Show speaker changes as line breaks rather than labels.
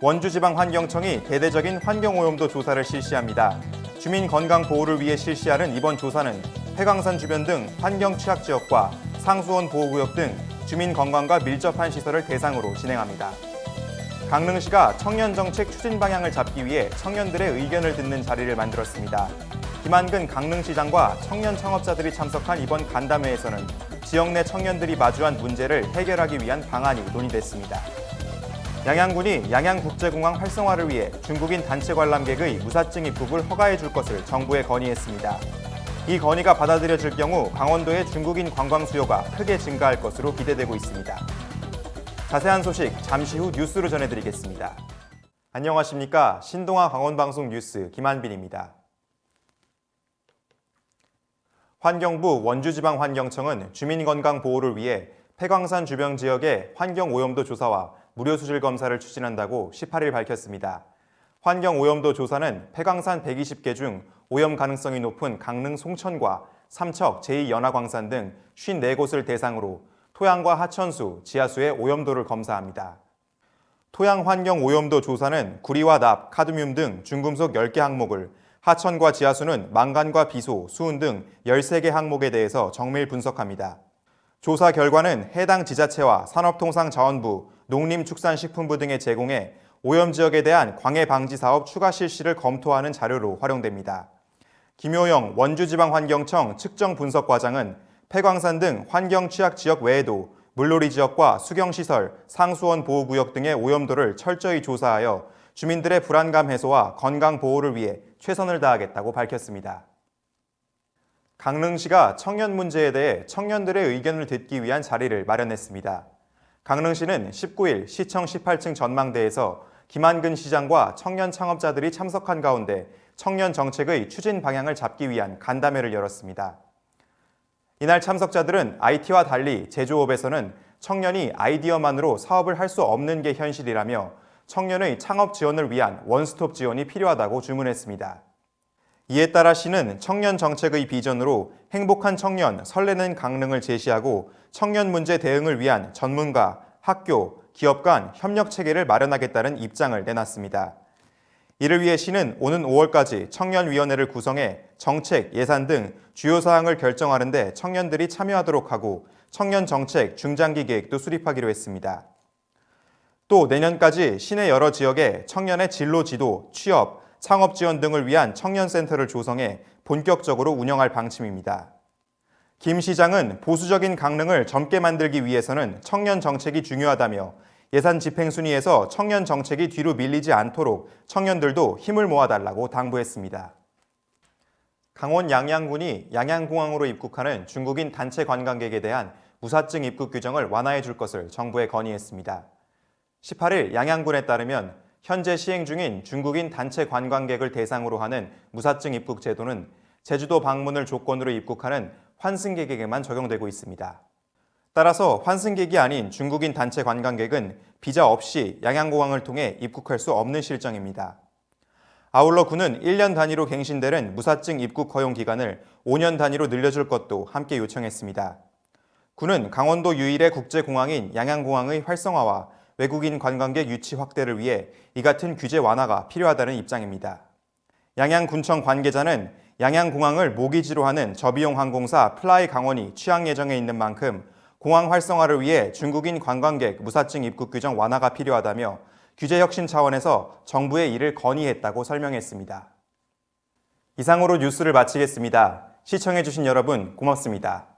원주지방환경청이 대대적인 환경오염도 조사를 실시합니다. 주민 건강 보호를 위해 실시하는 이번 조사는 폐광산 주변 등 환경 취약 지역과 상수원 보호구역 등 주민 건강과 밀접한 시설을 대상으로 진행합니다. 강릉시가 청년 정책 추진 방향을 잡기 위해 청년들의 의견을 듣는 자리를 만들었습니다. 김한근 강릉시장과 청년 창업자들이 참석한 이번 간담회에서는 지역 내 청년들이 마주한 문제를 해결하기 위한 방안이 논의됐습니다. 양양군이 양양국제공항 활성화를 위해 중국인 단체 관람객의 무사증 입국을 허가해 줄 것을 정부에 건의했습니다. 이 건의가 받아들여질 경우 강원도의 중국인 관광 수요가 크게 증가할 것으로 기대되고 있습니다. 자세한 소식 잠시 후 뉴스로 전해드리겠습니다. 안녕하십니까? 신동아 강원방송 뉴스 김한빈입니다. 환경부 원주지방환경청은 주민건강 보호를 위해 폐광산 주변 지역의 환경오염도 조사와 무료 수질 검사를 추진한다고 18일 밝혔습니다. 환경오염도 조사는 폐광산 120개 중 오염 가능성이 높은 강릉 송천과 삼척 제2연화광산 등 54곳을 대상으로 토양과 하천수, 지하수의 오염도를 검사합니다. 토양 환경 오염도 조사는 구리와 납, 카드뮴 등 중금속 10개 항목을, 하천과 지하수는 망간과 비소, 수은 등 13개 항목에 대해서 정밀 분석합니다. 조사 결과는 해당 지자체와 산업통상자원부, 농림축산식품부 등에 제공해 오염 지역에 대한 광해 방지 사업 추가 실시를 검토하는 자료로 활용됩니다. 김효영 원주지방환경청 측정분석과장은 폐광산 등 환경 취약 지역 외에도 물놀이 지역과 수경시설, 상수원 보호구역 등의 오염도를 철저히 조사하여 주민들의 불안감 해소와 건강 보호를 위해 최선을 다하겠다고 밝혔습니다. 강릉시가 청년 문제에 대해 청년들의 의견을 듣기 위한 자리를 마련했습니다. 강릉시는 19일 시청 18층 전망대에서 김한근 시장과 청년 창업자들이 참석한 가운데 청년 정책의 추진 방향을 잡기 위한 간담회를 열었습니다. 이날 참석자들은 IT와 달리 제조업에서는 청년이 아이디어만으로 사업을 할 수 없는 게 현실이라며 청년의 창업 지원을 위한 원스톱 지원이 필요하다고 주문했습니다. 이에 따라 시는 청년 정책의 비전으로 행복한 청년, 설레는 강릉을 제시하고 청년 문제 대응을 위한 전문가, 학교, 기업 간 협력 체계를 마련하겠다는 입장을 내놨습니다. 이를 위해 시는 오는 5월까지 청년위원회를 구성해 정책, 예산 등 주요 사항을 결정하는 데 청년들이 참여하도록 하고 청년 정책 중장기 계획도 수립하기로 했습니다. 또 내년까지 시내 여러 지역에 청년의 진로 지도, 취업, 창업 지원 등을 위한 청년센터를 조성해 본격적으로 운영할 방침입니다. 김 시장은 보수적인 강릉을 젊게 만들기 위해서는 청년 정책이 중요하다며 예산 집행 순위에서 청년 정책이 뒤로 밀리지 않도록 청년들도 힘을 모아달라고 당부했습니다. 강원 양양군이 양양공항으로 입국하는 중국인 단체 관광객에 대한 무사증 입국 규정을 완화해 줄 것을 정부에 건의했습니다. 18일 양양군에 따르면 현재 시행 중인 중국인 단체 관광객을 대상으로 하는 무사증 입국 제도는 제주도 방문을 조건으로 입국하는 환승객에게만 적용되고 있습니다. 따라서 환승객이 아닌 중국인 단체 관광객은 비자 없이 양양공항을 통해 입국할 수 없는 실정입니다. 아울러 군은 1년 단위로 갱신되는 무사증 입국 허용 기간을 5년 단위로 늘려줄 것도 함께 요청했습니다. 군은 강원도 유일의 국제공항인 양양공항의 활성화와 외국인 관광객 유치 확대를 위해 이 같은 규제 완화가 필요하다는 입장입니다. 양양군청 관계자는 양양공항을 모기지로 하는 저비용 항공사 플라이강원이 취항 예정에 있는 만큼 공항 활성화를 위해 중국인 관광객 무사증 입국 규정 완화가 필요하다며 규제 혁신 차원에서 정부에 이를 건의했다고 설명했습니다. 이상으로 뉴스를 마치겠습니다. 시청해주신 여러분 고맙습니다.